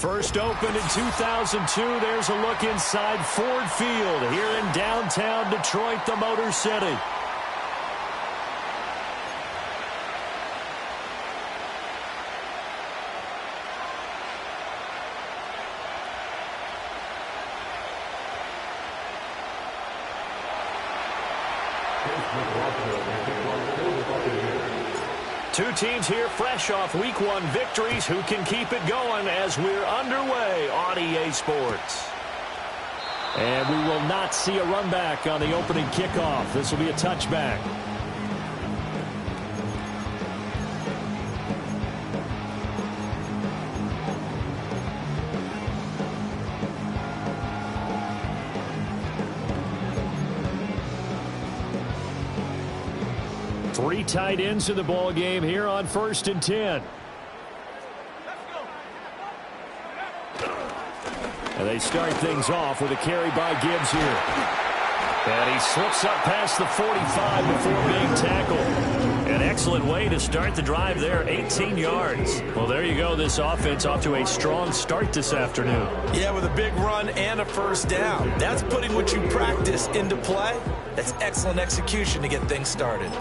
First opened in 2002. There's a look inside Ford Field here in downtown Detroit, the Motor City. Two teams here fresh off Week 1 victories who can keep it going as we're underway on EA Sports. And we will not see a run back on the opening kickoff. This will be a touchback. Three tight ends in the ball game here on 1st and 10. And they start things off with a carry by Gibbs here. And he slips up past the 45 before being tackled. An excellent way to start the drive there, 18 yards. Well, there you go. This offense off to a strong start this afternoon. Yeah, with a big run and a first down. That's putting what you practice into play. That's excellent execution to get things started.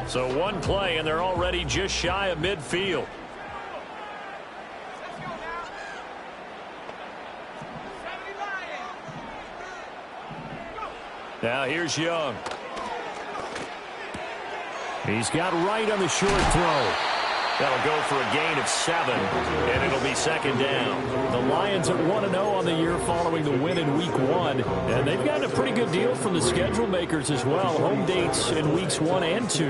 So one play, and they're already just shy of midfield. Now here's Young. He's got right on the short throw. That'll go for a gain of 7, and it'll be 2nd down. The Lions at 1-0 on the year following the win in Week 1, and they've gotten a pretty good deal from the schedule makers as well. Home dates in Weeks 1 and 2.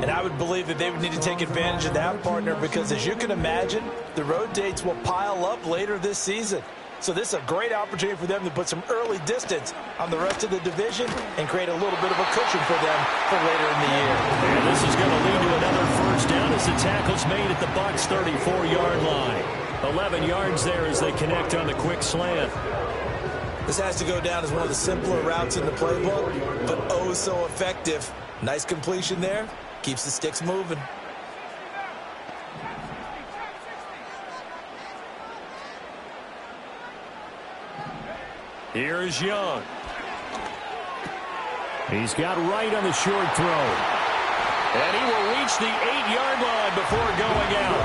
And I would believe that they would need to take advantage of that, partner, because as you can imagine, the road dates will pile up later this season. So this is a great opportunity for them to put some early distance on the rest of the division and create a little bit of a cushion for them for later in the year. And this is going to lead to another first down as the tackle's made at the Bucs' 34-yard line. 11 yards there as they connect on the quick slant. This has to go down as one of the simpler routes in the playbook, but oh so effective. Nice completion there. Keeps the sticks moving. Here's Young. He's got right on the short throw. And he will reach the 8-yard line before going out.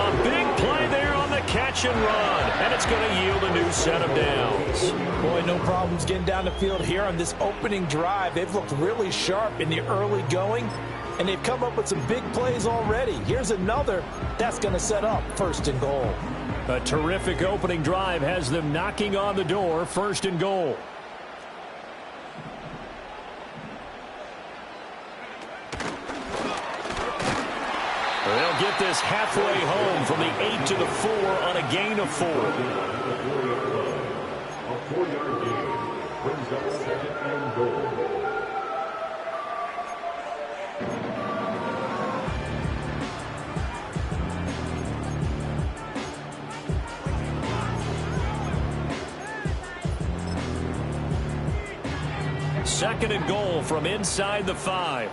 A big play there on the catch and run. And it's going to yield a new set of downs. Boy, no problems getting down the field here on this opening drive. They've looked really sharp in the early going, and they've come up with some big plays already. Here's another that's going to set up 1st and goal. A terrific opening drive has them knocking on the door, 1st and goal. They'll get this halfway home from the 8 to the 4 on a gain of 4. A 4-yard gain brings up 2nd and goal. Second and goal from inside the 5.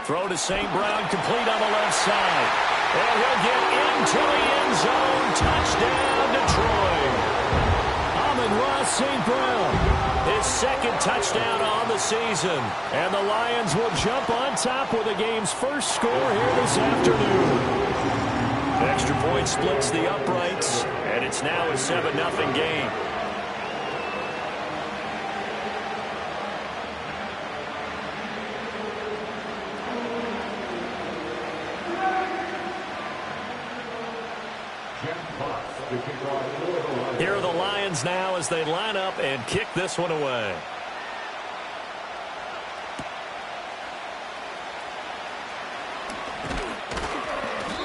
Throw to St. Brown, complete on the left side. And he'll get into the end zone. Touchdown, Detroit. Amon-Ra St. Brown, his 2nd touchdown on the season. And the Lions will jump on top with the game's first score here this afternoon. Extra point splits the uprights, and it's now a 7-0 game. Here are the Lions now as they line up and kick this one away.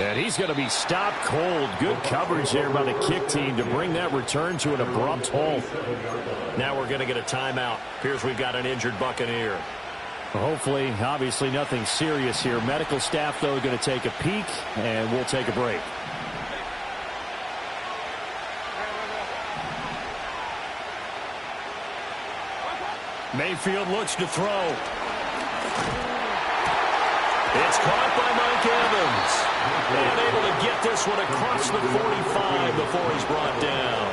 And he's going to be stopped cold. Good coverage there by the kick team to bring that return to an abrupt halt. Now we're going to get a timeout. Appears we've got an injured Buccaneer. Hopefully, obviously nothing serious here. Medical staff, though, going to take a peek, and we'll take a break. Mayfield looks to throw. It's caught by Mike Evans. And able to get this one across the 45 before he's brought down.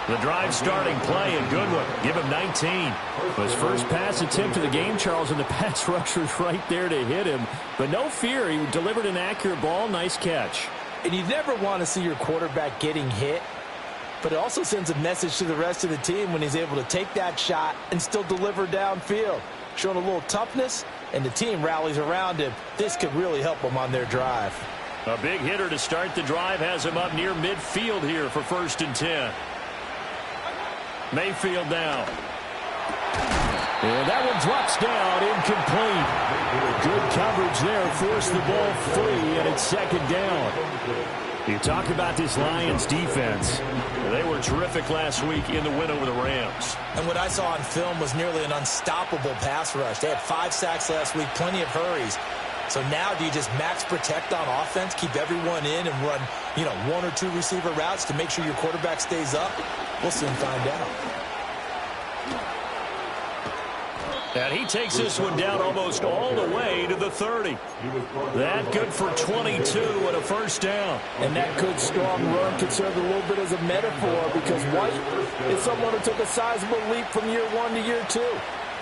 The drive starting play, a good one. Give him 19. His first pass attempt of the game, Charles, and the pass rusher's right there to hit him. But no fear, he delivered an accurate ball. Nice catch. And you never want to see your quarterback getting hit, but it also sends a message to the rest of the team when he's able to take that shot and still deliver downfield. Showing a little toughness, and the team rallies around him. This could really help them on their drive. A big hitter to start the drive has him up near midfield here for 1st and 10. Mayfield now. And that one drops down, incomplete. Good coverage there, forced the ball free, and it's 2nd down. You talk about this Lions defense. They were terrific last week in the win over the Rams. And what I saw on film was nearly an unstoppable pass rush. They had 5 sacks last week, plenty of hurries. So now do you just max protect on offense, keep everyone in and run, 1 or 2 receiver routes to make sure your quarterback stays up? We'll soon find out. And he takes this one down almost all the way to the 30. That good for 22 and a 1st down. And that good, strong run could serve a little bit as a metaphor because White is someone who took a sizable leap from year 1 to year 2.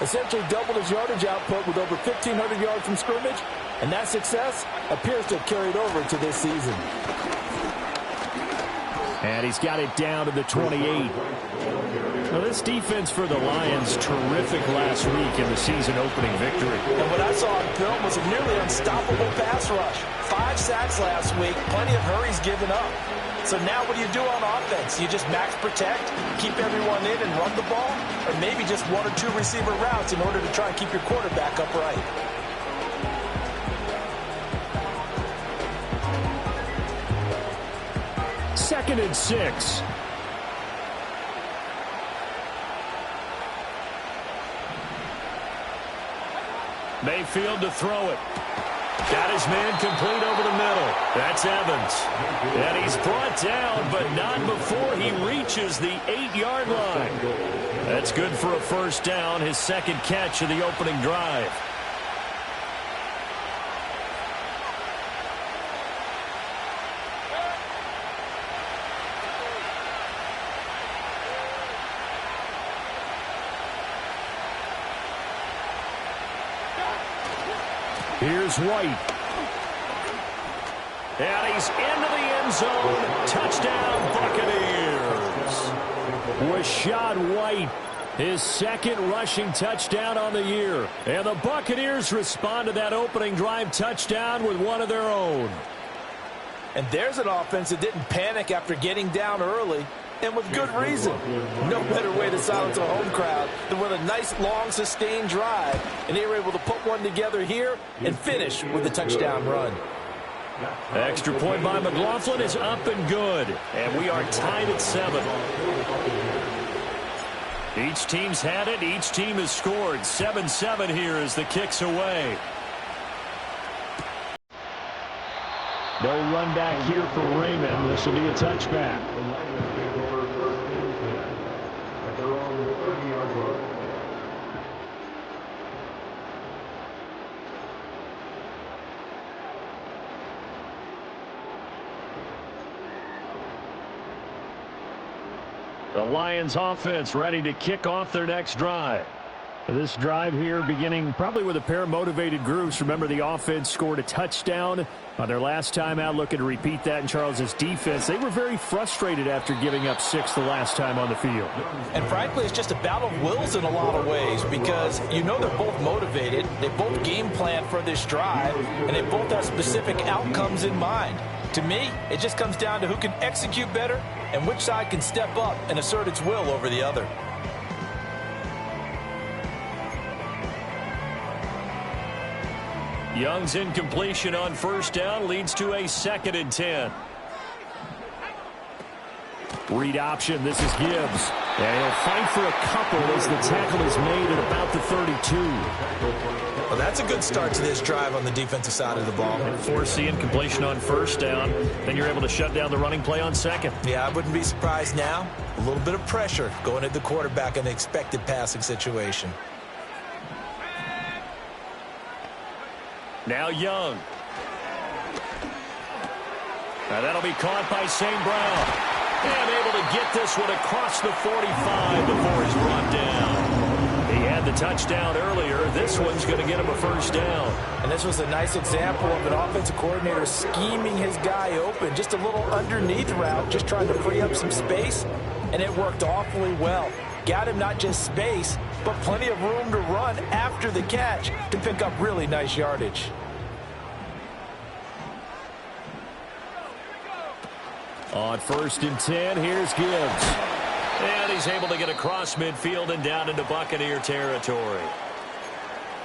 Essentially doubled his yardage output with over 1,500 yards from scrimmage, and that success appears to have carried over to this season. And he's got it down to the 28. Well, this defense for the Lions, terrific last week in the season-opening victory. And what I saw on film was a nearly unstoppable pass rush. 5 sacks last week, plenty of hurries given up. So now what do you do on offense? You just max protect, keep everyone in and run the ball? Or maybe just 1 or 2 receiver routes in order to try and keep your quarterback upright? Second and 6. Mayfield to throw it. Got his man complete over the middle. That's Evans. And he's brought down, but not before he reaches the 8-yard line. That's good for a 1st down, his 2nd catch of the opening drive. Here's White. And he's into the end zone. Touchdown, Buccaneers. Rashad White, his 2nd rushing touchdown on the year. And the Buccaneers respond to that opening drive touchdown with one of their own. And there's an offense that didn't panic after getting down early, and with good reason. No better way to silence a home crowd than with a nice, long, sustained drive. And they were able to put one together here and finish with a touchdown run. Extra point by McLaughlin is up and good. And we are tied at 7. Each team's had it. Each team has scored. 7-7 here as the kick's away. No run back here for Raymond. This will be a touchback. The Lions offense ready to kick off their next drive. This drive here beginning probably with a pair of motivated groups. Remember, the offense scored a touchdown on their last time out, looking to repeat that in Charles's defense. They were very frustrated after giving up 6 the last time on the field. And frankly, it's just a battle of wills in a lot of ways because they're both motivated. They both game plan for this drive, and they both have specific outcomes in mind. To me, it just comes down to who can execute better and which side can step up and assert its will over the other. Young's incompletion on 1st down leads to a 2nd and 10. Read option. This is Gibbs. And he'll fight for a couple as the tackle is made at about the 32. Well, that's a good start to this drive on the defensive side of the ball. Force the incompletion on 1st down. Then you're able to shut down the running play on 2nd. Yeah, I wouldn't be surprised now. A little bit of pressure going at the quarterback in an expected passing situation. Now Young. Now that'll be caught by St. Brown. And able to get this one across the 45 before he's brought down. He had the touchdown earlier. This one's going to get him a first down. And this was a nice example of an offensive coordinator scheming his guy open. Just a little underneath route, just trying to free up some space. And it worked awfully well. Got him not just space, but plenty of room to run after the catch to pick up really nice yardage. On 1st and 10, here's Gibbs. And he's able to get across midfield and down into Buccaneer territory.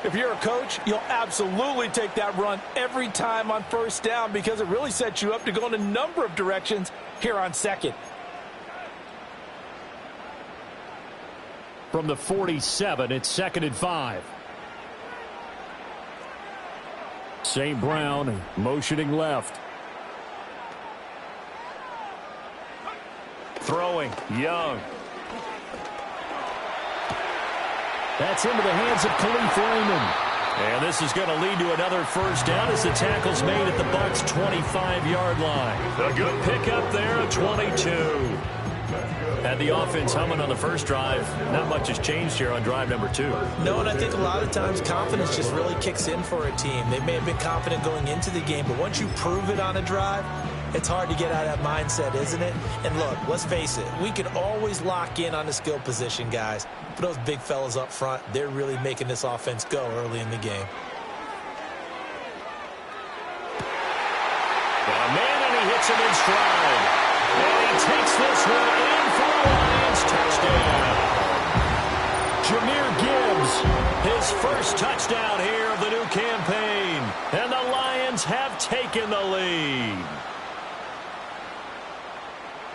If you're a coach, you'll absolutely take that run every time on 1st down because it really sets you up to go in a number of directions here on 2nd. From the 47, it's 2nd and 5. St. Brown motioning left. Throwing, Young. That's into the hands of Khalif Raymond. And this is going to lead to another first down as the tackle's made at the Bucs' 25-yard line. A good pickup there at 22. Had the offense humming on the first drive. Not much has changed here on drive number 2. No, and I think a lot of times confidence just really kicks in for a team. They may have been confident going into the game, but once you prove it on a drive, it's hard to get out of that mindset, isn't it? And look, let's face it, we can always lock in on the skill position, guys. But those big fellas up front, they're really making this offense go early in the game. Got a man, and he hits him in stride. And he takes this one in for the Lions touchdown. Jahmyr Gibbs, his first touchdown here of the new campaign. And the Lions have taken the lead.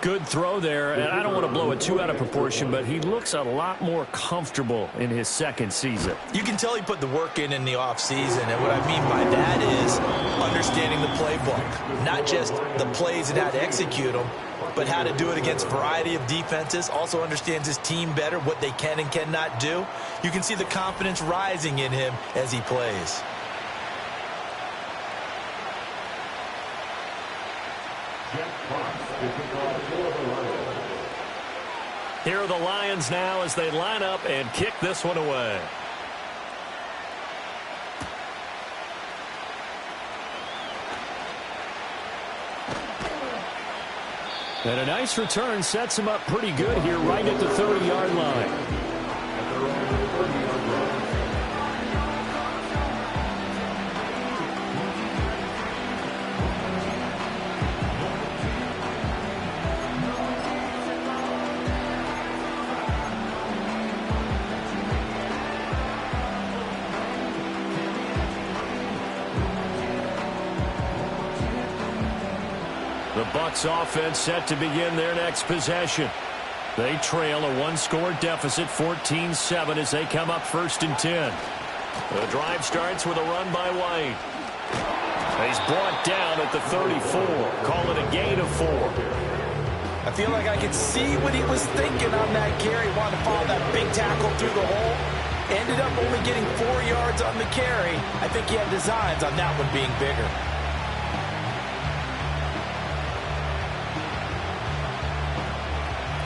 Good throw there, and I don't want to blow it too out of proportion, but he looks a lot more comfortable in his 2nd season. You can tell he put the work in the offseason, and what I mean by that is understanding the playbook. Not just the plays and how to execute them, but how to do it against a variety of defenses. Also understands his team better, what they can and cannot do. You can see the confidence rising in him as he plays. Here are the Lions now as they line up and kick this one away. And a nice return sets him up pretty good here right at the 30-yard line. The Bucs offense set to begin their next possession. They trail a one-score deficit, 14-7, as they come up 1st and 10. The drive starts with a run by White. He's brought down at the 34. Call it a gain of 4. I feel like I could see what he was thinking on that carry. Wanted to follow that big tackle through the hole. Ended up only getting 4 yards on the carry. I think he had designs on that one being bigger.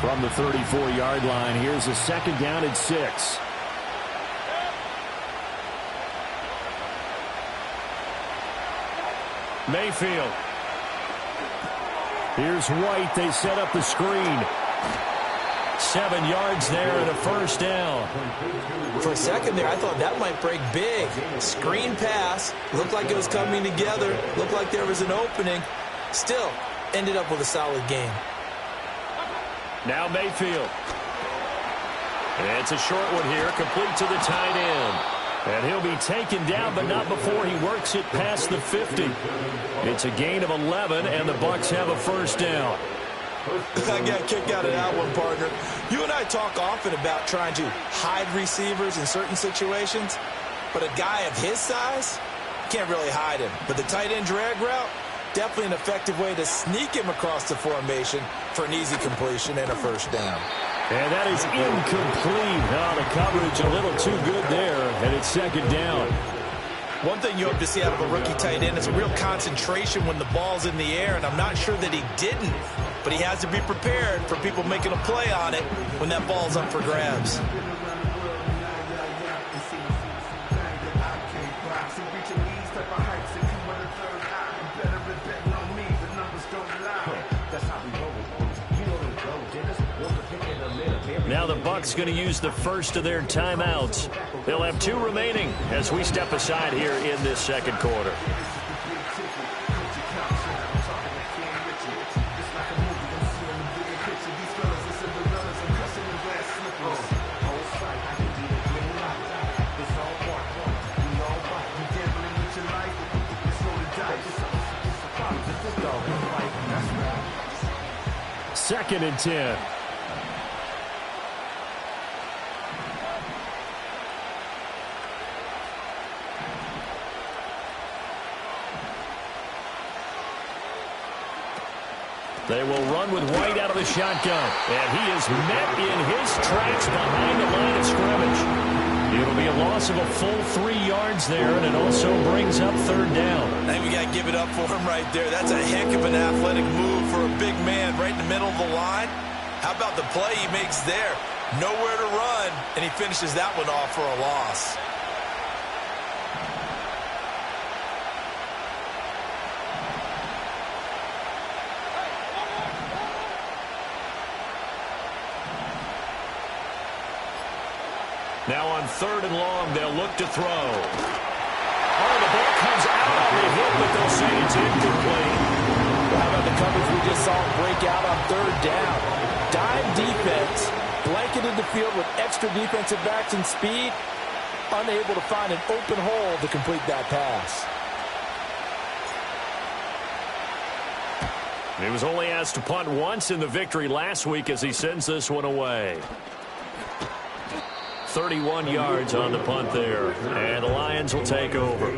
From the 34-yard line, here's a 2nd down and 6. Mayfield. Here's White. They set up the screen. 7 yards there and a first down. For a second there, I thought that might break big. Screen pass. Looked like it was coming together. Looked like there was an opening. Still, ended up with a solid game. Now Mayfield. And it's a short one here, complete to the tight end. And he'll be taken down, but not before he works it past the 50. It's a gain of 11, and the Bucs have a first down. I got a kick out of that one, partner. You and I talk often about trying to hide receivers in certain situations, but a guy of his size can't really hide him. But the tight end drag route, definitely an effective way to sneak him across the formation for an easy completion and a first down. And that is incomplete. Oh, the coverage a little too good there, and it's 2nd down. One thing you hope to see out of a rookie tight end is a real concentration when the ball's in the air, and I'm not sure that he didn't, but he has to be prepared for people making a play on it when that ball's up for grabs. Now the Bucs going to use the first of their timeouts. They'll have 2 remaining as we step aside here in this second quarter. Second and 10. They will run with White out of the shotgun. And he is met in his tracks behind the line of scrimmage. It'll be a loss of a full 3 yards there, and it also brings up third down. I think we got to give it up for him right there. That's a heck of an athletic move for a big man right in the middle of the line. How about the play he makes there? Nowhere to run, and he finishes that one off for a loss. Now on third and long, they'll look to throw. Oh, the ball comes out on the hit, but they'll say it's incomplete. How about the coverage we just saw break out on third down? Dime defense, blanketed the field with extra defensive backs and speed, unable to find an open hole to complete that pass. He was only asked to punt once in the victory last week as he sends this one away. 31 yards on the punt there, and the Lions will take over.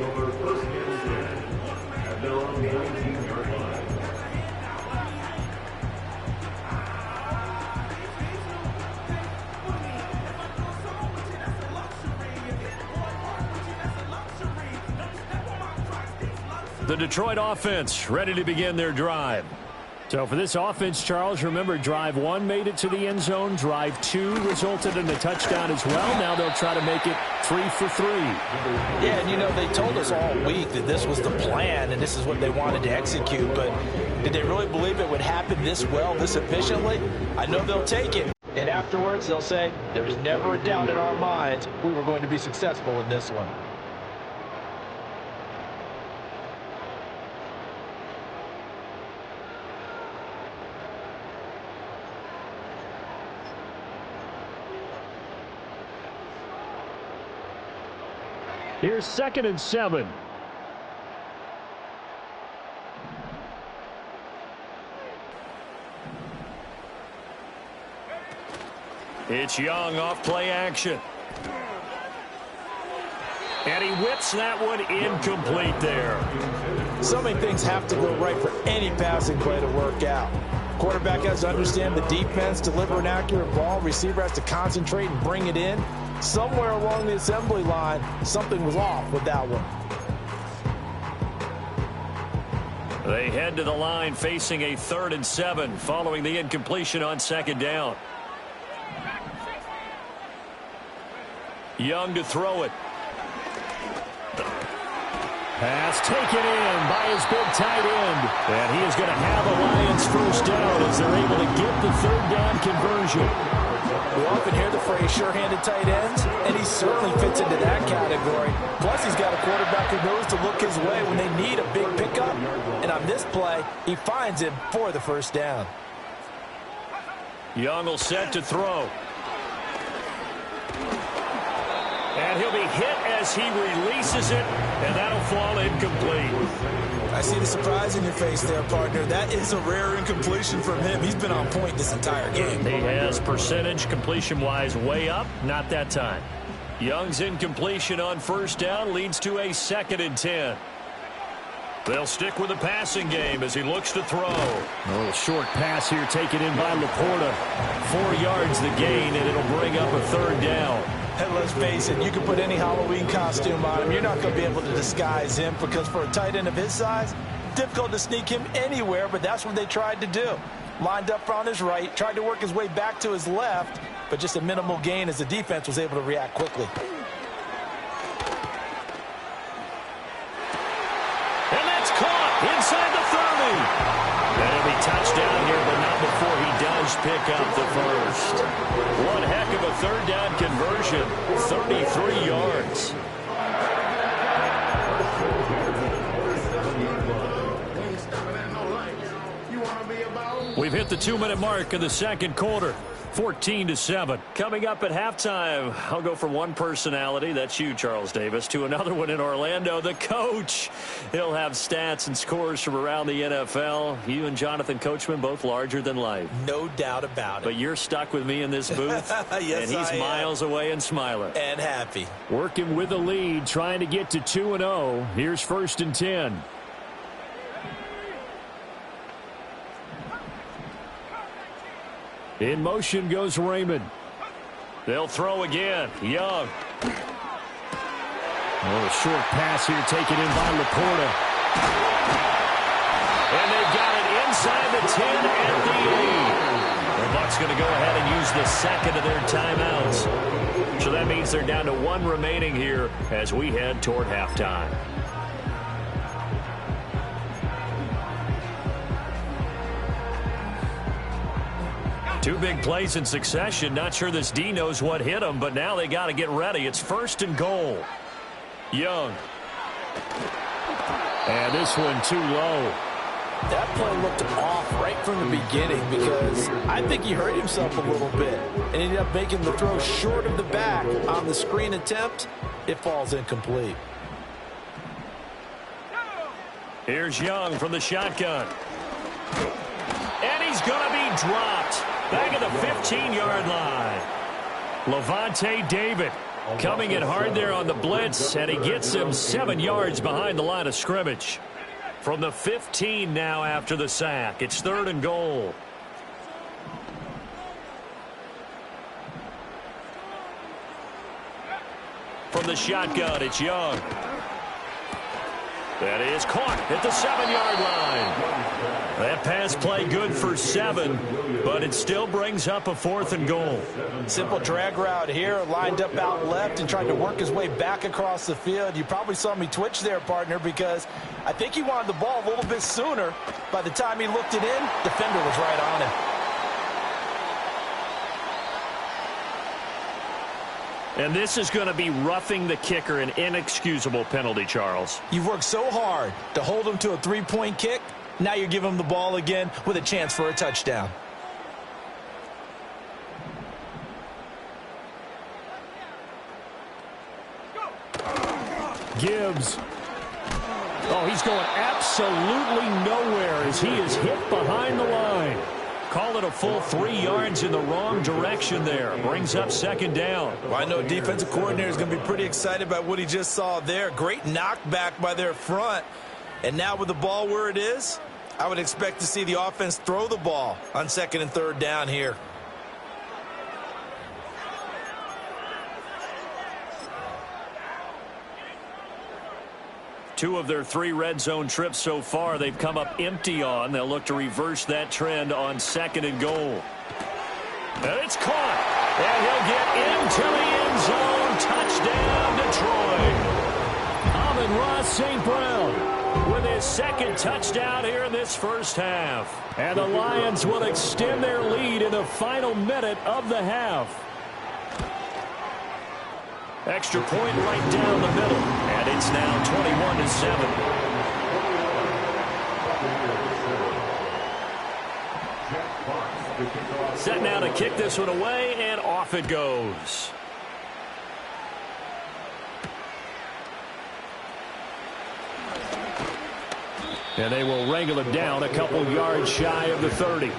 The Detroit offense ready to begin their drive. So for this offense, Charles, remember, drive 1 made it to the end zone. Drive 2 resulted in a touchdown as well. Now they'll try to make it 3 for 3. Yeah, and you know, they told us all week that this was the plan and this is what they wanted to execute. But did they really believe it would happen this well, this efficiently? I know they'll take it. And afterwards, they'll say, there's never a doubt in our minds we were going to be successful in this one. Here's 2nd and 7. It's Young off play action. And he whips that one incomplete there. So many things have to go right for any passing play to work out. Quarterback has to understand the defense, deliver an accurate ball. Receiver has to concentrate and bring it in. Somewhere along the assembly line, something was off with that one. They head to the line facing a 3rd and 7 following the incompletion on 2nd down. Young to throw it. Pass taken in by his big tight end. And he is going to have a Lions first down as they're able to get the 3rd down conversion. We often hear the phrase sure-handed tight ends, and he certainly fits into that category. Plus, he's got a quarterback who knows to look his way when they need a big pickup. And on this play, he finds him for the first down. Young will set to throw. And he'll be hit as he releases it, and that'll fall incomplete. I see the surprise in your face there, partner. That is a rare incompletion from him. He's been on point this entire game. He has percentage completion-wise way up, not that time. Young's incompletion on first down leads to a 2nd and 10. They'll stick with the passing game as he looks to throw. A little short pass here taken in by Laporta. 4 yards the gain, and it'll bring up a 3rd down. And let's face it, you can put any Halloween costume on him. You're not going to be able to disguise him because for a tight end of his size, difficult to sneak him anywhere, but that's what they tried to do. Lined up on his right, tried to work his way back to his left, but just a minimal gain as the defense was able to react quickly. And that's caught inside the 30. That'll be touchdown here, but not before he does pick up the first. One heck of a third down conversion, 33 yards. We've hit the 2-minute mark in the second quarter. 14-7. Coming up at halftime, I'll go from one personality, that's you, Charles Davis, to another one in Orlando, the coach. He'll have stats and scores from around the NFL. You and Jonathan Coachman, both larger than life. No doubt about it. But you're stuck with me in this booth, yes, and he's miles away and smiling. And happy. Working with the lead, trying to get to 2-0. Here's 1st and 10. In motion goes Raymond. They'll throw again. Young. Oh, a short pass here taken in by Laporta. And they've got it inside the 10 at the 8. The Bucs going to go ahead and use the second of their timeouts. So that means they're down to 1 remaining here as we head toward halftime. Two big plays in succession. Not sure this D knows what hit him, but now they got to get ready. It's 1st and goal. Young. And this one too low. That play looked off right from the beginning because I think he hurt himself a little bit and ended up making the throw short of the back on the screen attempt. It falls incomplete. Here's Young from the shotgun. And he's going to be dropped. Back at the 15-yard line. Levante David coming in hard there on the blitz, and he gets him 7 yards behind the line of scrimmage. From the 15 now after the sack. It's 3rd and goal. From the shotgun, it's Young. That is caught at the 7-yard line. That pass play good for 7, but it still brings up a 4th and goal. Simple drag route here, lined up out left and tried to work his way back across the field. You probably saw me twitch there, partner, because I think he wanted the ball a little bit sooner. By the time he looked it in, defender was right on him. And this is going to be roughing the kicker, an inexcusable penalty, Charles. You've worked so hard to hold him to a 3-point kick. Now you give him the ball again with a chance for a touchdown. Gibbs. Oh, he's going absolutely nowhere as he is hit behind the line. Call it a full 3 yards in the wrong direction there. Brings up 2nd down. Well, I know a defensive coordinator is going to be pretty excited about what he just saw there. Great knockback by their front. And now with the ball where it is, I would expect to see the offense throw the ball on 2nd and 3rd down here. Two of their 3 red zone trips so far, they've come up empty on. They'll look to reverse that trend on 2nd and goal. And it's caught. And he'll get into the end zone. Touchdown, Detroit. Amon-Ra St. Brown with his 2nd touchdown here in this first half. And the Lions will extend their lead in the final minute of the half. Extra point right down the middle. And it's now 21-7. Set now to kick this one away, and off it goes. And they will wrangle it down a couple yards shy of the 30.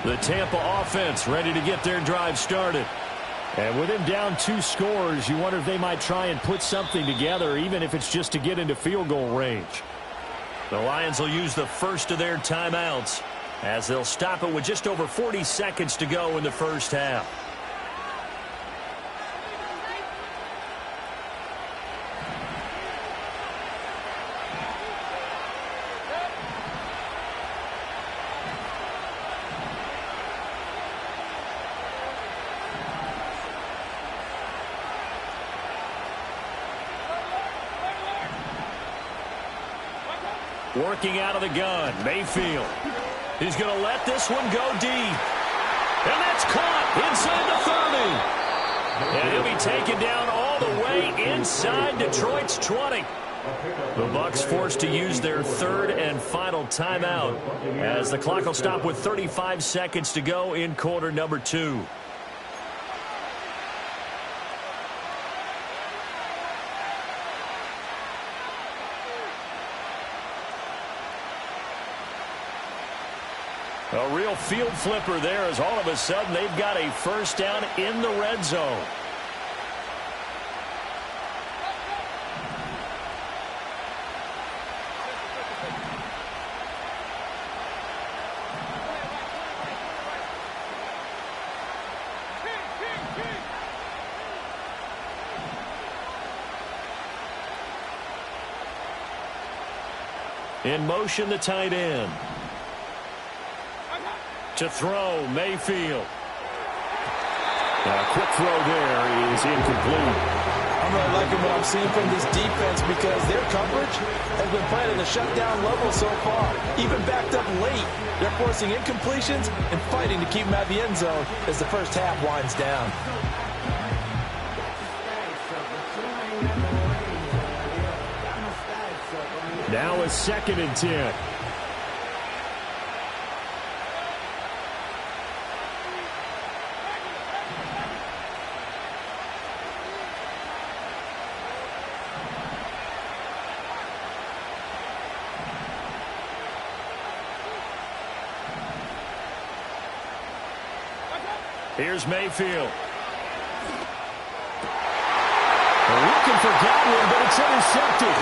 The Tampa offense ready to get their drive started. And with him down 2 scores, you wonder if they might try and put something together, even if it's just to get into field goal range. The Lions will use the first of their timeouts as they'll stop it with just over 40 seconds to go in the first half. Working out of the gun, Mayfield. He's going to let this one go deep. And that's caught inside the 30. And he'll be taken down all the way inside Detroit's 20. The Bucs forced to use their third and final timeout as the clock will stop with 35 seconds to go in quarter number 2. A real field flipper there as all of a sudden they've got a first down in the red zone. In motion, the tight end. To throw, Mayfield. A quick throw there is incomplete. I'm really liking what I'm seeing from this defense because their coverage has been playing at a shutdown level so far. Even backed up late, they're forcing incompletions and fighting to keep them out of the end zone as the first half winds down. Now a 2nd and 10. Here's Mayfield. They're looking for Godwin, but it's intercepted.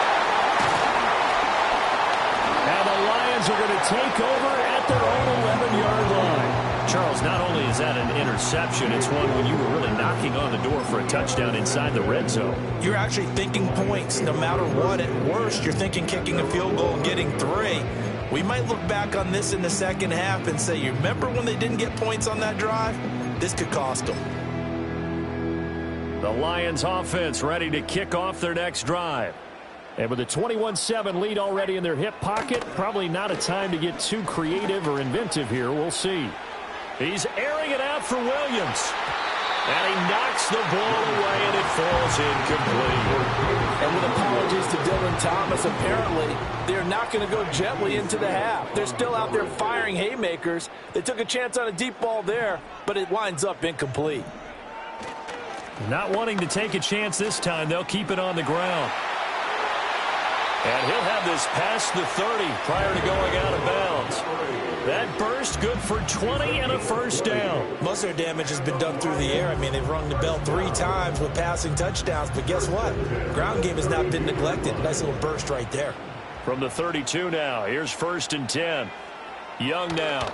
And the Lions are going to take over at their own 11-yard line. Charles, not only is that an interception, it's one when you were really knocking on the door for a touchdown inside the red zone. You're actually thinking points no matter what. At worst, you're thinking kicking a field goal and getting 3. We might look back on this in the second half and say, you remember when they didn't get points on that drive? This could cost them. The Lions offense ready to kick off their next drive. And with a 21-7 lead already in their hip pocket, probably not a time to get too creative or inventive here. We'll see. He's airing it out for Williams. And he knocks the ball away, and it falls incomplete. And with apologies to Dylan Thomas, apparently they're not going to go gently into the half. They're still out there firing haymakers. They took a chance on a deep ball there, but it winds up incomplete. Not wanting to take a chance this time, they'll keep it on the ground. And he'll have this past the 30 prior to going out of bounds. That burst good for 20 and a first down. Most of their damage has been done through the air. I mean, they've rung the bell 3 times with passing touchdowns, but guess what? Ground game has not been neglected. Nice little burst right there. From the 32 now, here's 1st and 10. Young now.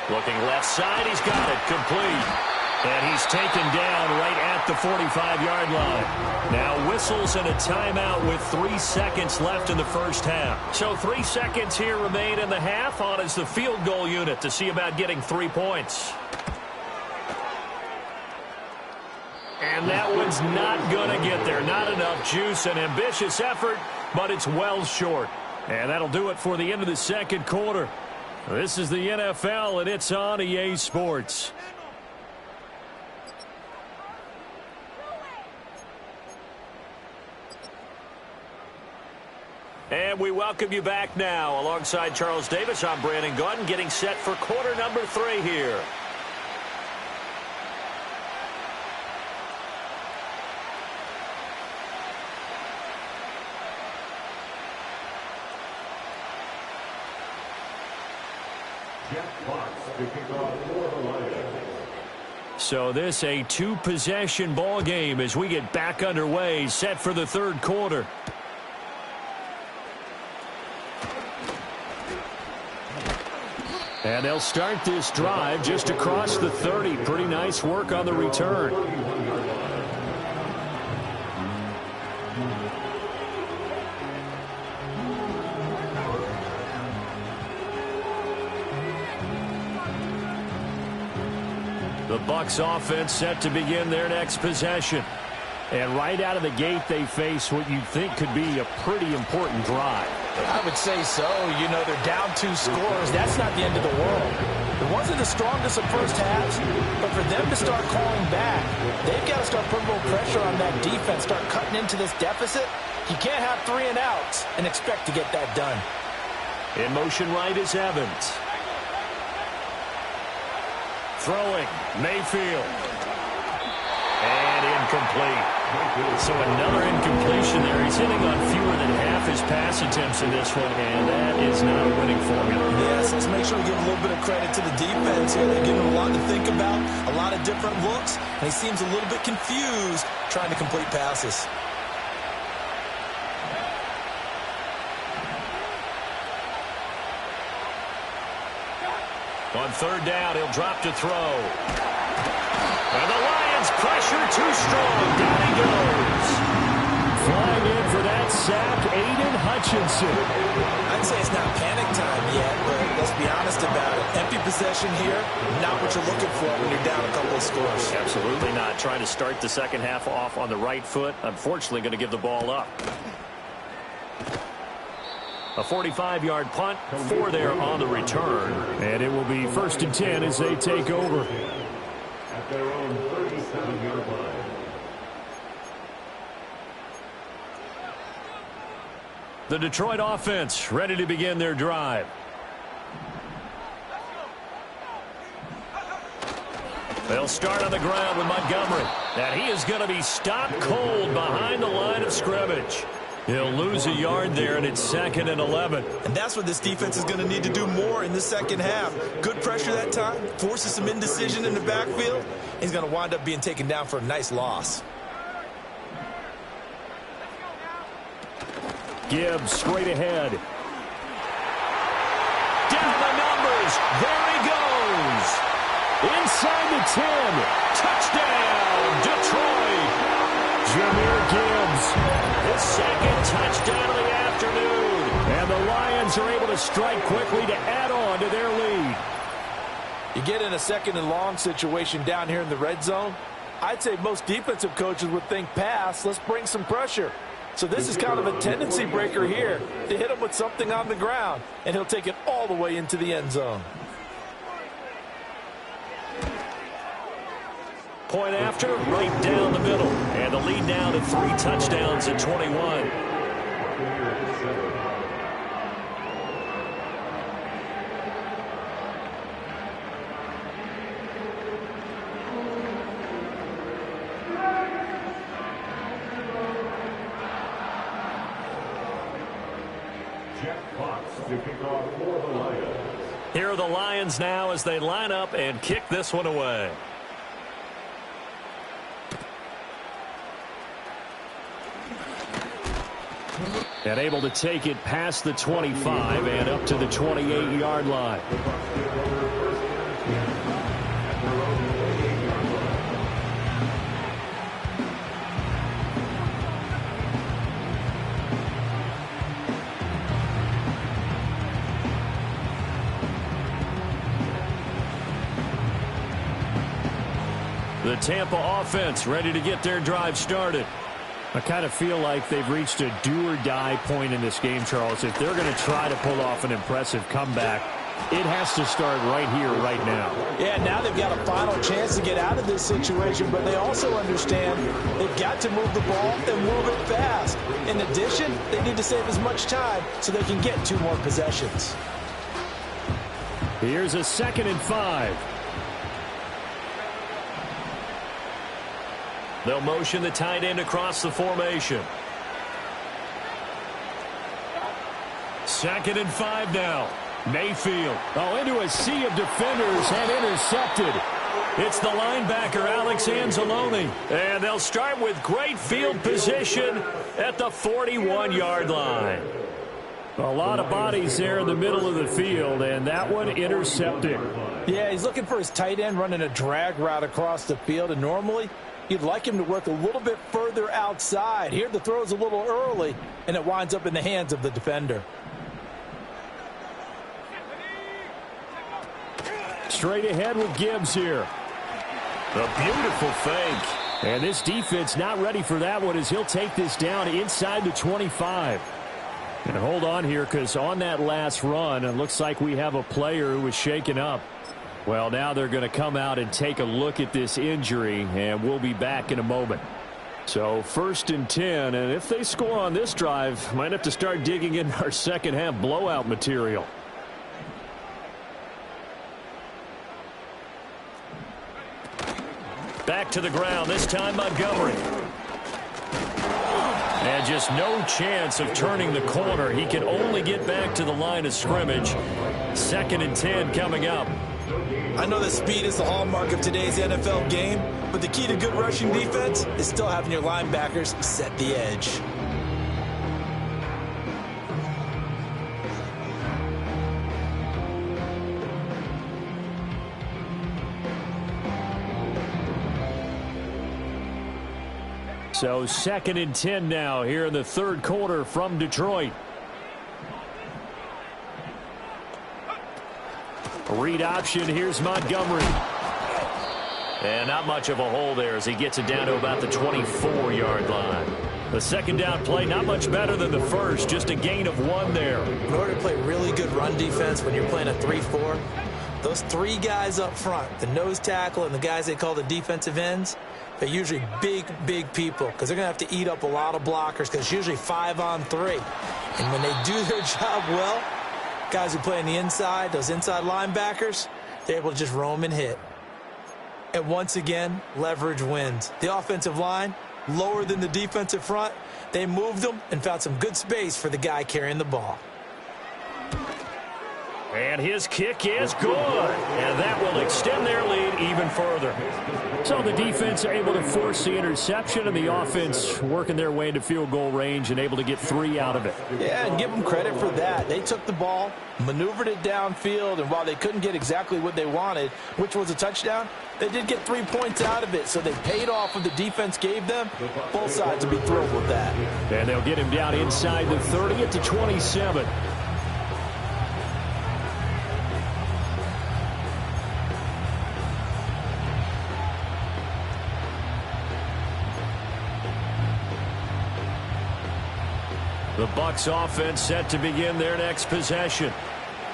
Looking left side, he's got it, complete. And he's taken down right at the 45-yard line. Now whistles and a timeout with 3 seconds left in the first half. So 3 seconds here remain in the half. On is the field goal unit to see about getting 3 points. And that one's not going to get there. Not enough juice. An ambitious effort, but it's well short. And that'll do it for the end of the second quarter. This is the NFL, and it's on EA Sports. And we welcome you back now. Alongside Charles Davis, I'm Brandon Gunn, getting set for quarter number 3 here. So this a two-possession ball game as we get back underway, set for the third quarter. And they'll start this drive just across the 30. Pretty nice work on the return. The Bucs offense set to begin their next possession. And right out of the gate, they face what you'd think could be a pretty important drive. I would say so. You know, they're down 2 scores. That's not the end of the world. It wasn't the strongest of first halves, but for them to start calling back, they've got to start putting a little pressure on that defense, start cutting into this deficit. You can't have 3 and outs and expect to get that done. In motion right is Evans. Throwing, Mayfield. And incomplete. So another incompletion there. He's hitting on fewer than half his pass attempts in this one, and that is not a winning formula. Yes, let's make sure we give a little bit of credit to the defense here. They're giving him a lot to think about, a lot of different looks, and he seems a little bit confused trying to complete passes. On third down, he'll drop to throw. And the Lions pressure too strong. Down he goes. Flying in for that sack, Aiden Hutchinson. I'd say it's not panic time yet, but let's be honest about it. Empty possession here, not what you're looking for when you're down a couple of scores. Absolutely not. Trying to start the second half off on the right foot. Unfortunately, going to give the ball up. A 45-yard punt, 4 there on the return. And it will be 1st and 10 as they take over. At their own 37-yard line. The Detroit offense ready to begin their drive. They'll start on the ground with Montgomery. And he is going to be stopped cold behind the line of scrimmage. He'll lose a yard there, and it's 2nd and 11. And that's what this defense is going to need to do more in the second half. Good pressure that time, forces some indecision in the backfield. He's going to wind up being taken down for a nice loss. Gibbs straight ahead. Down the numbers. There he goes. Inside the 10. Touchdown, Detroit. Jahmyr Gibbs. His 2nd touchdown of the afternoon. And the Lions are able to strike quickly to add on to their lead. You get in a 2nd and long situation down here in the red zone. I'd say most defensive coaches would think pass. Let's bring some pressure. So this is kind of a tendency breaker here to hit him with something on the ground, and he'll take it all the way into the end zone. Point after, right down the middle. And the lead now to 3 touchdowns at 21. To kick off for the Lions. Here are the Lions now as they line up and kick this one away. And able to take it past the 25 and up to the 28-yard line. The Tampa offense ready to get their drive started. I kind of feel like they've reached a do-or-die point in this game, Charles. If they're going to try to pull off an impressive comeback, it has to start right here, right now. Yeah, now they've got a final chance to get out of this situation, but they also understand they've got to move the ball and move it fast. In addition, they need to save as much time so they can get 2 more possessions. Here's a 2nd and 5. They'll motion the tight end across the formation. 2nd and 5 now. Mayfield, into a sea of defenders and intercepted. It's the linebacker, Alex Anzalone. And they'll start with great field position at the 41-yard line. A lot of bodies there in the middle of the field, and that one intercepted. Yeah, he's looking for his tight end running a drag route across the field, and normally you'd like him to work a little bit further outside. Here the throw's a little early, and it winds up in the hands of the defender. Straight ahead with Gibbs here. A beautiful fake. And this defense not ready for that one as he'll take this down inside the 25. And hold on here because on that last run, it looks like we have a player who was shaken up. Well, now they're going to come out and take a look at this injury, and we'll be back in a moment. So 1st and 10, and if they score on this drive, might have to start digging in our second half blowout material. Back to the ground, this time Montgomery. And just no chance of turning the corner. He can only get back to the line of scrimmage. 2nd and 10 coming up. I know that speed is the hallmark of today's NFL game, but the key to good rushing defense is still having your linebackers set the edge. So 2nd and 10 now here in the 3rd quarter from Detroit. Read option. Here's Montgomery. And not much of a hole there as he gets it down to about the 24-yard line. The 2nd down play, not much better than the first. Just a gain of 1 there. In order to play really good run defense when you're playing a 3-4, those 3 guys up front, the nose tackle and the guys they call the defensive ends, they're usually big people because they're going to have to eat up a lot of blockers because it's usually 5-on-3. And when they do their job well, guys who play on the inside, those inside linebackers, they're able to just roam and hit. And once again, leverage wins. The offensive line, lower than the defensive front, they moved them and found some good space for the guy carrying the ball. And his kick is good. And that will extend their lead even further. So the defense able to force the interception and the offense working their way into field goal range and able to get 3 out of it. Yeah, and give them credit for that. They took the ball, maneuvered it downfield, and while they couldn't get exactly what they wanted, which was a touchdown, they did get 3 points out of it. So they paid off what the defense gave them. Both sides will be thrilled with that. And they'll get him down inside the 30 at the 27. The Bucs offense set to begin their next possession.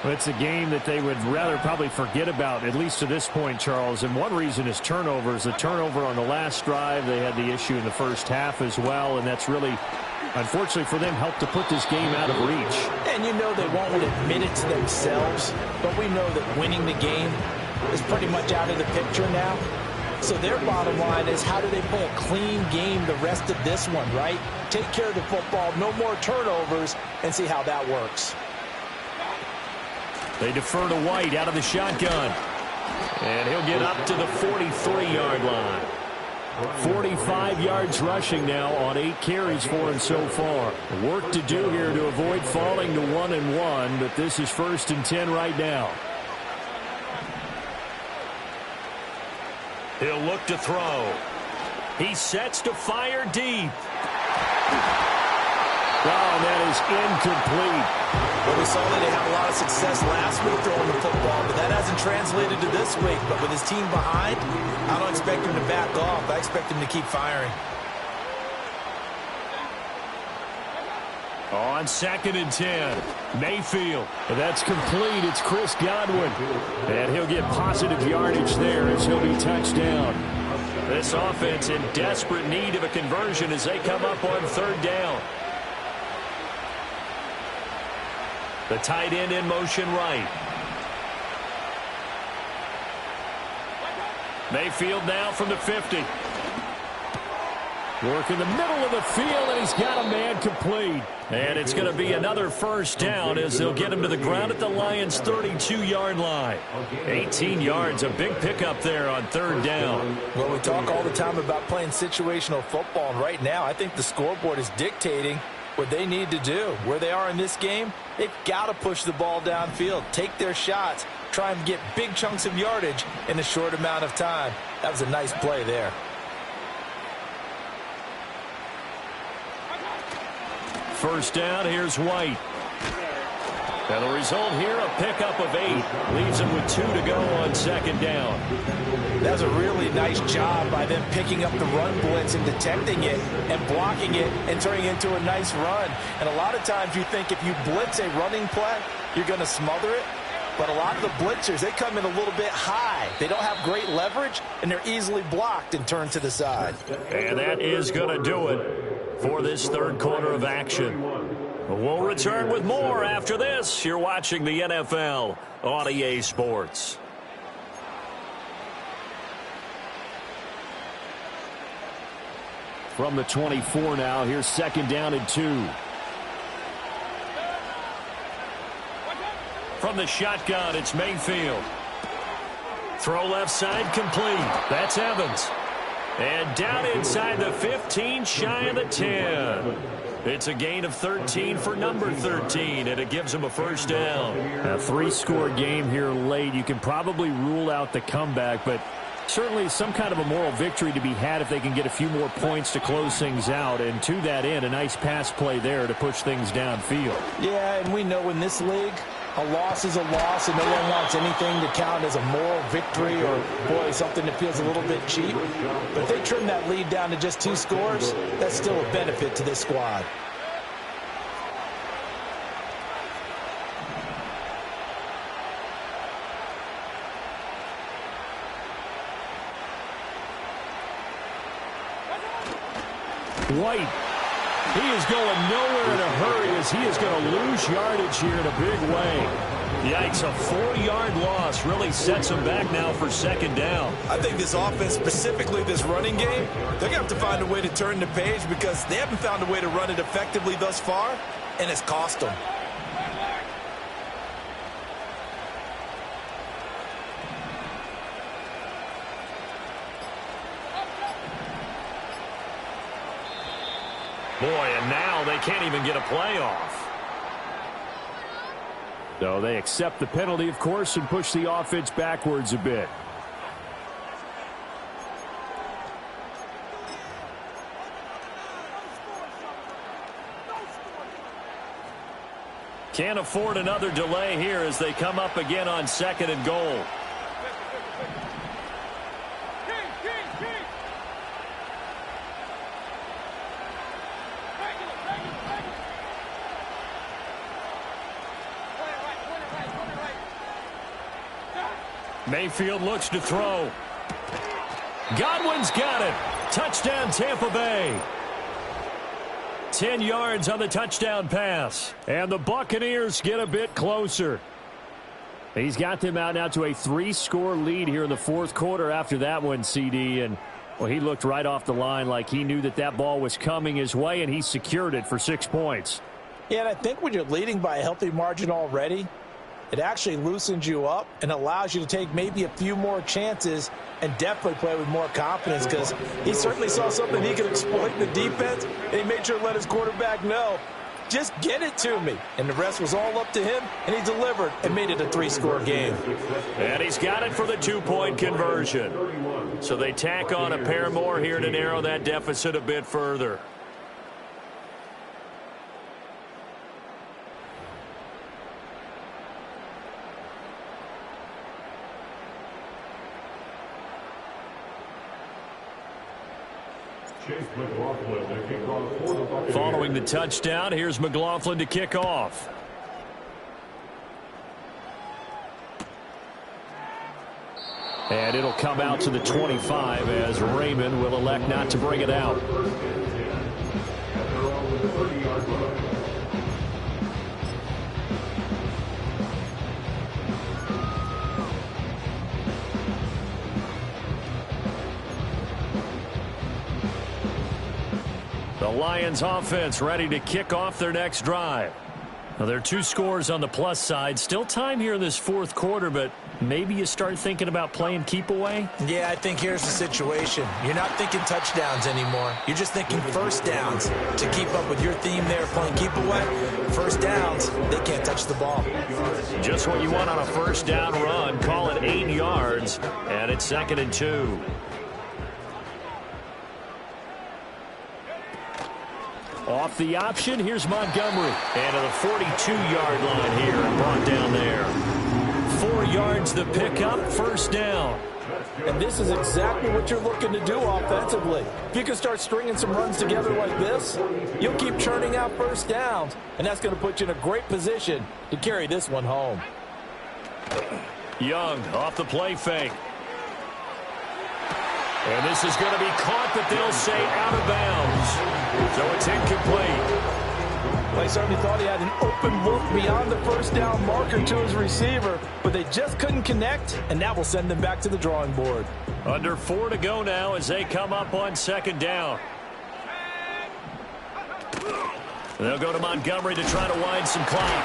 Well, it's a game that they would rather probably forget about, at least to this point, Charles. And one reason is turnovers. The turnover on the last drive, they had the issue in the first half as well. And that's really, unfortunately for them, helped to put this game out of reach. And you know they won't admit it to themselves. But we know that winning the game is pretty much out of the picture now. So their bottom line is how do they play a clean game the rest of this one, right? Take care of the football, no more turnovers, and see how that works. They defer to White out of the shotgun. And he'll get up to the 43-yard line. 45 yards rushing now on 8 carries for him so far. Work to do here to avoid falling to 1-1, but this is 1st and 10 right now. He'll look to throw. He sets to fire deep. Wow, that is incomplete. Well, we saw that they had a lot of success last week throwing the football, but that hasn't translated to this week. But with his team behind, I don't expect him to back off. I expect him to keep firing. On 2nd and 10, Mayfield. That's complete. It's Chris Godwin. And he'll get positive yardage there as he'll be touched down. This offense in desperate need of a conversion as they come up on 3rd down. The tight end in motion right. Mayfield now from the 50. Work in the middle of the field, and he's got a man complete. And it's going to be another first down as they'll get him to the ground at the Lions' 32-yard line. 18 yards, a big pickup there on third down. Well, we talk all the time about playing situational football, and right now I think the scoreboard is dictating what they need to do. Where they are in this game, they've got to push the ball downfield, take their shots, try and get big chunks of yardage in a short amount of time. That was a nice play there. First down, here's White. And the result here, a pickup of 8. Leaves him with 2 to go on second down. That's a really nice job by them picking up the run blitz and detecting it and blocking it and turning it into a nice run. And a lot of times you think if you blitz a running play, you're going to smother it. But a lot of the blitzers, they come in a little bit high. They don't have great leverage, and they're easily blocked and turned to the side. And that is going to do it for this third quarter of action. We'll return with more after this. You're watching the NFL on EA Sports. From the 24 now, here's second down and 2. From the shotgun, it's Mayfield. Throw left side complete. That's Evans. And down inside the 15, shy of the 10. It's a gain of 13 for number 13, and it gives him a first down. A 3-score game here late. You can probably rule out the comeback, but certainly some kind of a moral victory to be had if they can get a few more points to close things out. And to that end, a nice pass play there to push things downfield. Yeah, and we know in this league, a loss is a loss, and no one wants anything to count as a moral victory or, boy, something that feels a little bit cheap. But if they trim that lead down to just 2 scores, that's still a benefit to this squad. White. He is going nowhere in a hurry as he is going to lose yardage here in a big way. Yikes, a 4-yard loss really sets him back now for second down. I think this offense, specifically this running game, they're going to have to find a way to turn the page because they haven't found a way to run it effectively thus far, and it's cost them. Boy, and now they can't even get a playoff. So they accept the penalty, of course, and push the offense backwards a bit. Can't afford another delay here as they come up again on second and goal. Mayfield looks to throw. Godwin's got it. Touchdown, Tampa Bay. 10 yards on the touchdown pass. And the Buccaneers get a bit closer. He's got them out now to a 3-score lead here in the fourth quarter after that one, CD. And, well, he looked right off the line like he knew that that ball was coming his way, and he secured it for 6 points. Yeah, and I think when you're leading by a healthy margin already, it actually loosens you up and allows you to take maybe a few more chances and definitely play with more confidence because he certainly saw something he could exploit in the defense, and he made sure to let his quarterback know, just get it to me. And the rest was all up to him, and he delivered and made it a 3-score game. And he's got it for the 2-point conversion. So they tack on a pair more here to narrow that deficit a bit further. Following the touchdown, here's McLaughlin to kick off. And it'll come out to the 25 as Raymond will elect not to bring it out. The Lions offense ready to kick off their next drive. Now, there are 2 scores on the plus side. Still time here in this fourth quarter, but maybe you start thinking about playing keep away? Yeah, I think here's the situation. You're not thinking touchdowns anymore. You're just thinking first downs. To keep up with your theme there, playing keep away, first downs, they can't touch the ball. Just what you want on a first down run. Call it 8 yards, and it's 2nd and 2. Off the option, here's Montgomery. And to the 42-yard line here and brought down there. 4 yards the pickup, first down. And this is exactly what you're looking to do offensively. If you can start stringing some runs together like this, you'll keep churning out first downs, and that's going to put you in a great position to carry this one home. Young off the play fake. And this is going to be caught, but they'll say out of bounds. So it's incomplete. They certainly thought he had an open look beyond the first down marker to his receiver, but they just couldn't connect, and that will send them back to the drawing board. Under 4 to go now as they come up on 2nd down. They'll go to Montgomery to try to wind some clock.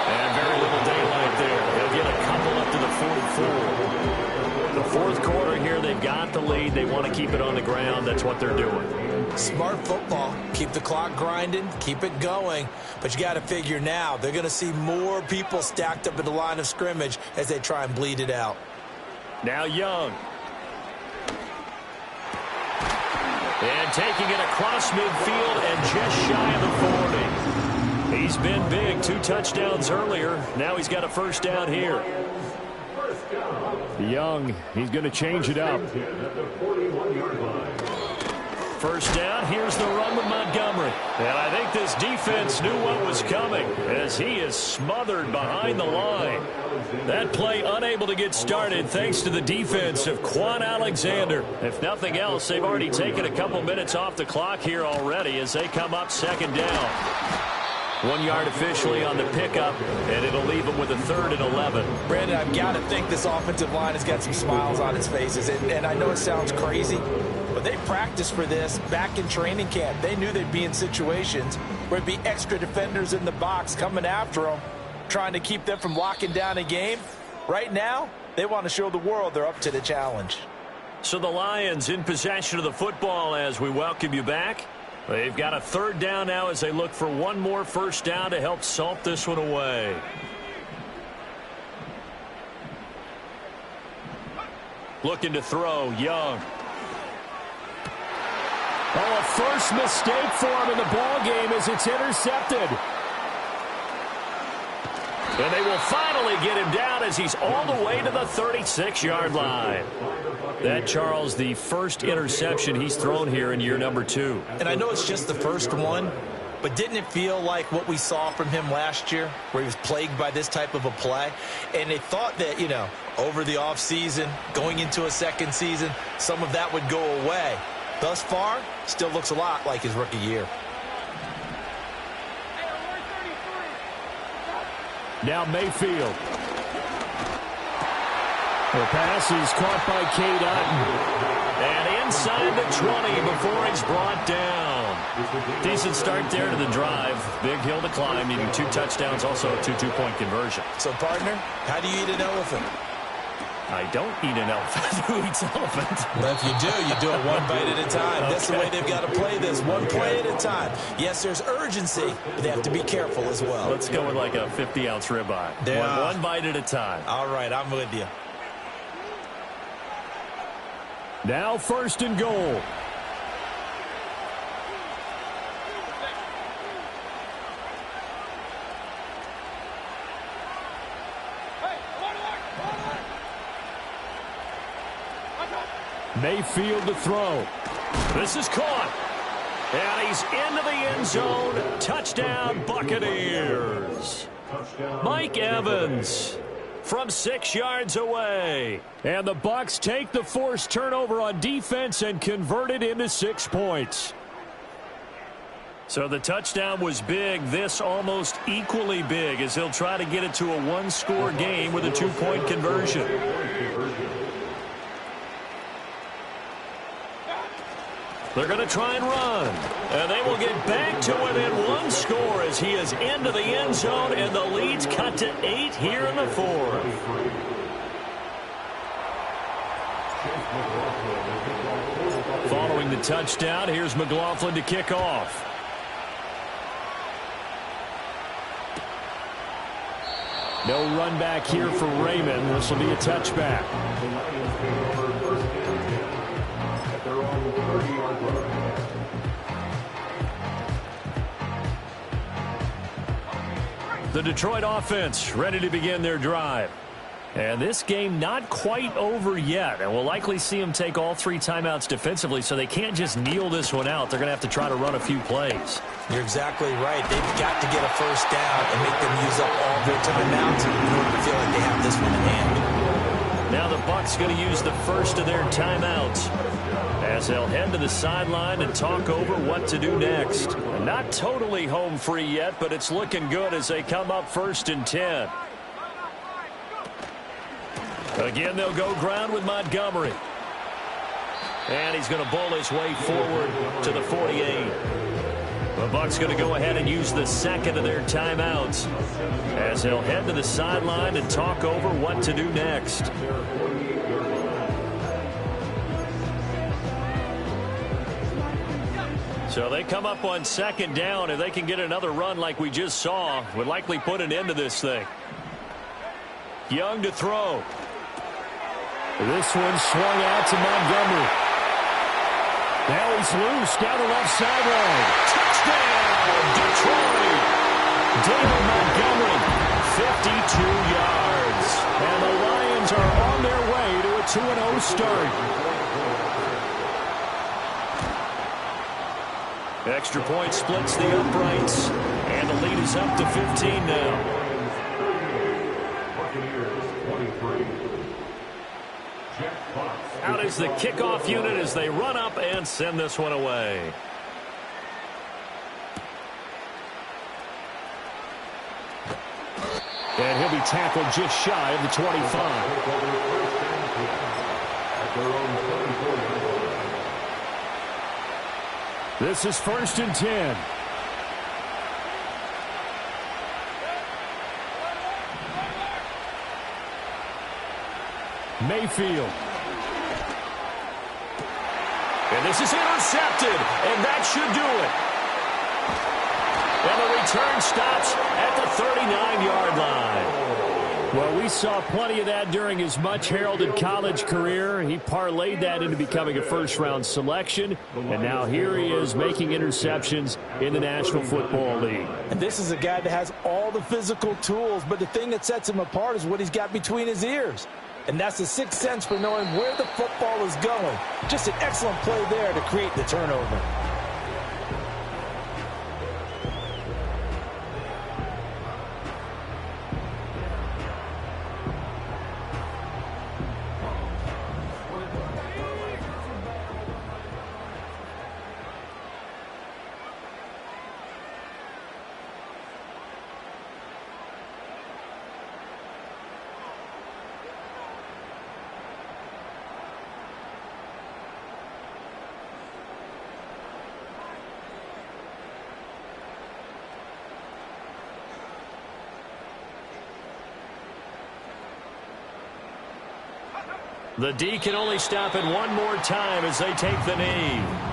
And very little daylight there. They'll get a couple up to the 44. The fourth quarter here, they've got the lead. They want to keep it on the ground. That's what they're doing. Smart football. Keep the clock grinding. Keep it going. But you got to figure now, they're going to see more people stacked up at the line of scrimmage as they try and bleed it out. Now Young. And taking it across midfield and just shy of the 40. He's been big. 2 touchdowns earlier. Now he's got a first down here. Young, he's going to change it up. First down, here's the run with Montgomery. And I think this defense knew what was coming as he is smothered behind the line. That play unable to get started thanks to the defense of Quan Alexander. If nothing else, they've already taken a couple minutes off the clock here already as they come up 2nd down. 1 yard officially on the pickup, and it'll leave them with a 3rd and 11. Brandon, I've got to think this offensive line has got some smiles on its faces, and I know it sounds crazy, but they practiced for this back in training camp. They knew they'd be in situations where there'd be extra defenders in the box coming after them, trying to keep them from locking down a game. Right now, they want to show the world they're up to the challenge. So the Lions in possession of the football as we welcome you back. They've got a 3rd down now as they look for one more first down to help salt this one away. Looking to throw, Young. Oh, a first mistake for him in the ball game as it's intercepted. And they will finally get him down as he's all the way to the 36-yard line. That, Charles, the first interception he's thrown here in year number 2. And I know it's just the first one, but didn't it feel like what we saw from him last year, where he was plagued by this type of a play? And they thought that, you know, over the offseason, going into a second season, some of that would go away. Thus far, still looks a lot like his rookie year. Now Mayfield. The pass is caught by Cade Otton. And inside the 20 before he's brought down. Decent start there to the drive. Big hill to climb, needing 2 touchdowns, also a 2 two-point conversion. So, partner, how do you eat an elephant? I don't eat an elephant. Who eats elephant? Well, if you do it one bite at a time. That's the way they've got to play this, one play at a time. Yes, there's urgency, but they have to be careful as well. Let's go with like a 50-ounce ribeye. Yeah. One bite at a time. All right, I'm with you. Now 1st and goal. Mayfield to throw. This is caught. And he's into the end zone. Touchdown, Buccaneers. Mike Evans from 6 yards away. And the Bucs take the forced turnover on defense and convert it into 6 points. So the touchdown was big. This almost equally big as they'll try to get it to a 1-score game with a 2-point conversion. They're going to try and run. And they will get back to within one score as he is into the end zone, and the lead's cut to 8 here in the fourth. Following the touchdown, here's McLaughlin to kick off. No run back here for Raymond. This will be a touchback. The Detroit offense ready to begin their drive. And this game not quite over yet. And we'll likely see them take all 3 timeouts defensively, so they can't just kneel this one out. They're going to have to try to run a few plays. You're exactly right. They've got to get a first down and make them use up all their timeouts in order to feel like they have this one in hand. Now the Bucs going to use the first of their timeouts as they'll head to the sideline and talk over what to do next. Not totally home free yet, but it's looking good as they come up 1st and 10. Again, they'll go ground with Montgomery. And he's going to bowl his way forward to the 48. The Bucs going to go ahead and use the second of their timeouts as they'll head to the sideline and talk over what to do next. So they come up on 2nd down. If they can get another run like we just saw, would likely put an end to this thing. Young to throw. This one swung out to Montgomery. Now he's loose down the left sideline. Touchdown, Detroit. David Montgomery, 52 yards. And the Lions are on their way to a 2-0 start. Extra point splits the uprights. And the lead is up to 15 now. Out is the kickoff unit as they run up and send this one away. And he'll be tackled just shy of the 25. This is 1st and 10. Mayfield. And this is intercepted, and that should do it. And the return stops at the 39-yard line. Well, we saw plenty of that during his much-heralded college career. He parlayed that into becoming a first-round selection, and now here he is making interceptions in the National Football League. And this is a guy that has all the physical tools, but the thing that sets him apart is what he's got between his ears. And that's the sixth sense for knowing where the football is going. Just an excellent play there to create the turnover. The D can only stop it one more time as they take the knee.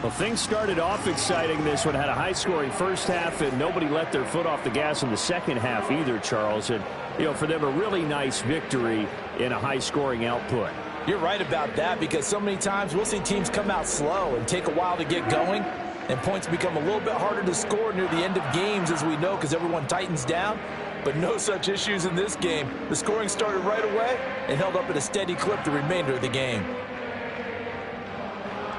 Well, things started off exciting. This one had a high-scoring first half, and nobody let their foot off the gas in the second half either, Charles. And, you know, for them, a really nice victory in a high-scoring output. You're right about that, because so many times we'll see teams come out slow and take a while to get going, and points become a little bit harder to score near the end of games, as we know, because everyone tightens down. But no such issues in this game. The scoring started right away and held up at a steady clip the remainder of the game.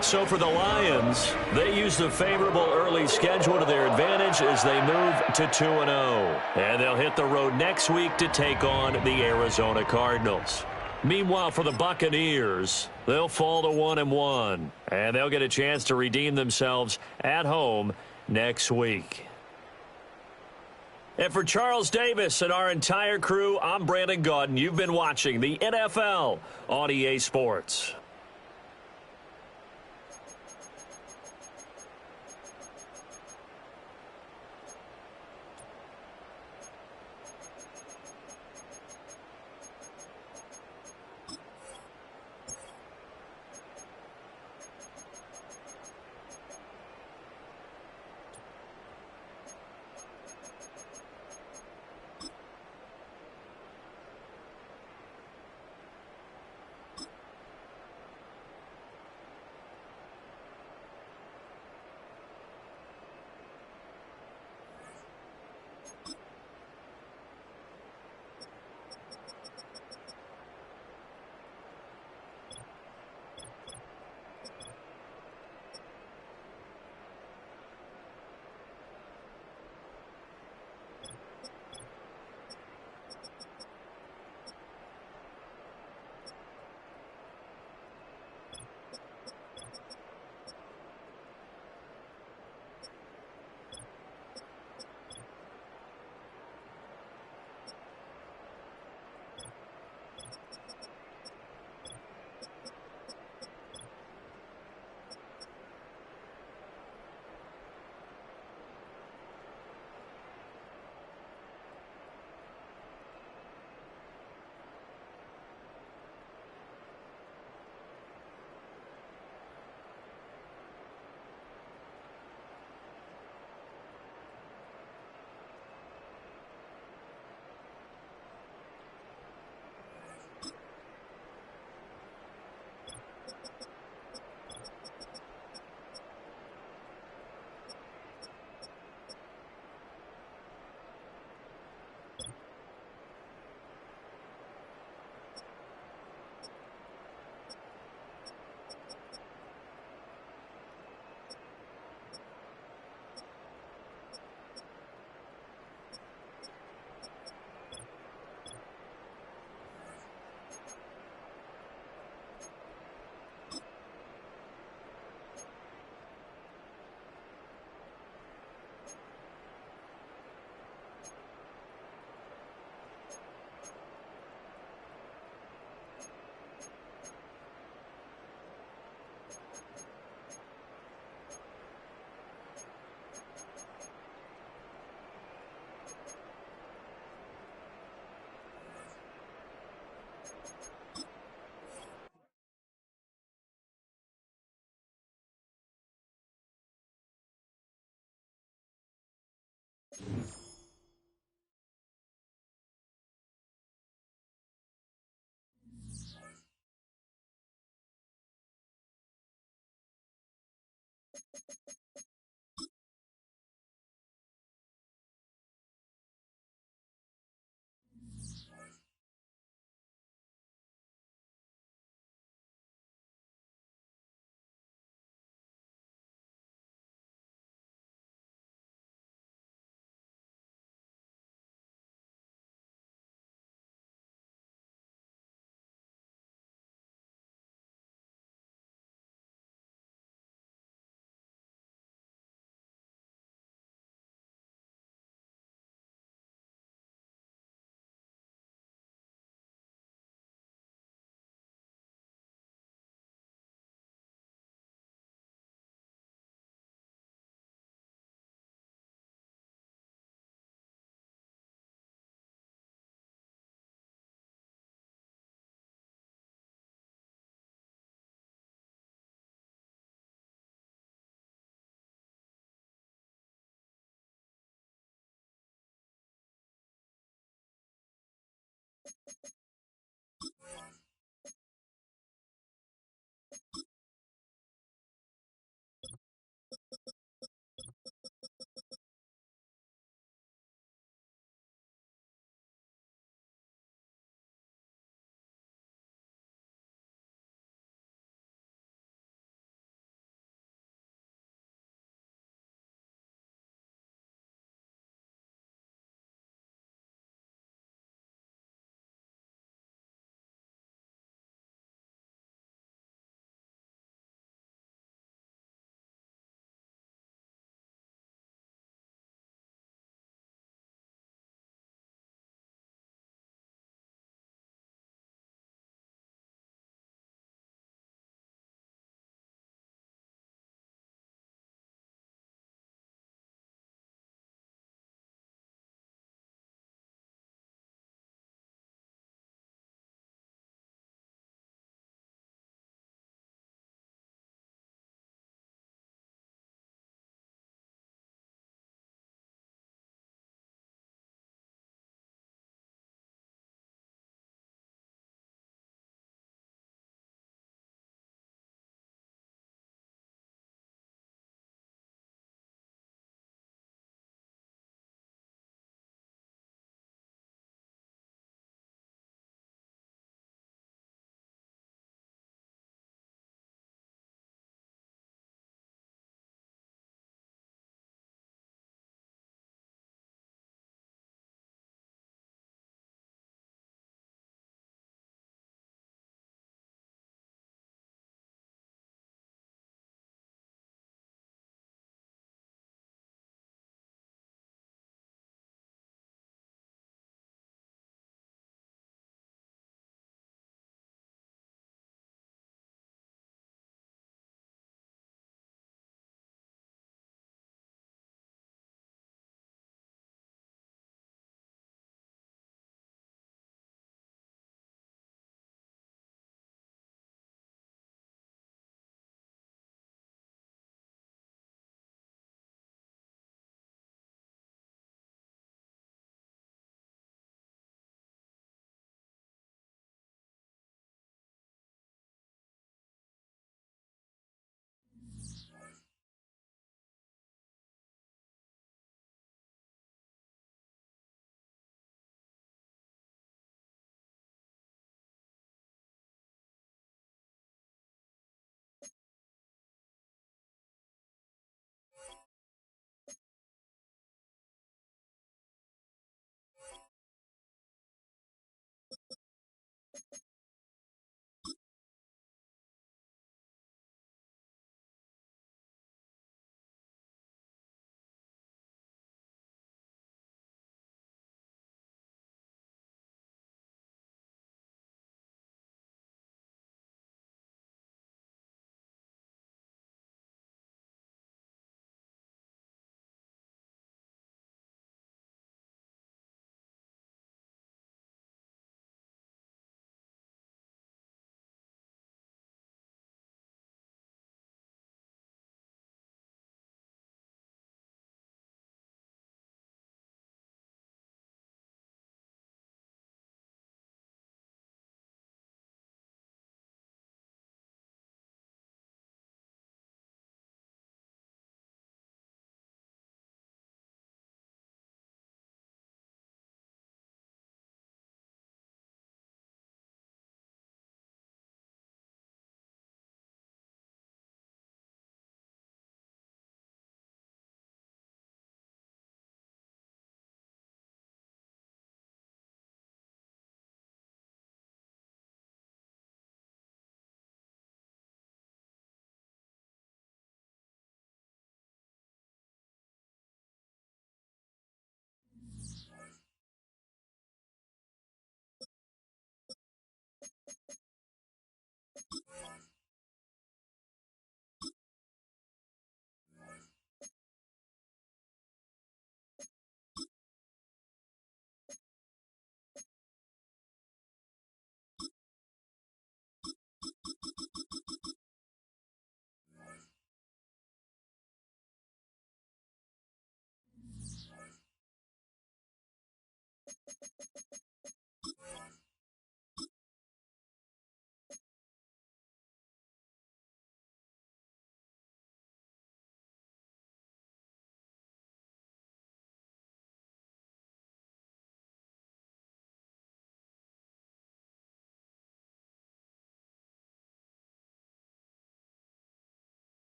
So for the Lions, they use the favorable early schedule to their advantage as they move to 2-0. And they'll hit the road next week to take on the Arizona Cardinals. Meanwhile, for the Buccaneers, they'll fall to 1-1. And they'll get a chance to redeem themselves at home next week. And for Charles Davis and our entire crew, I'm Brandon Gaudin. You've been watching the NFL on EA Sports.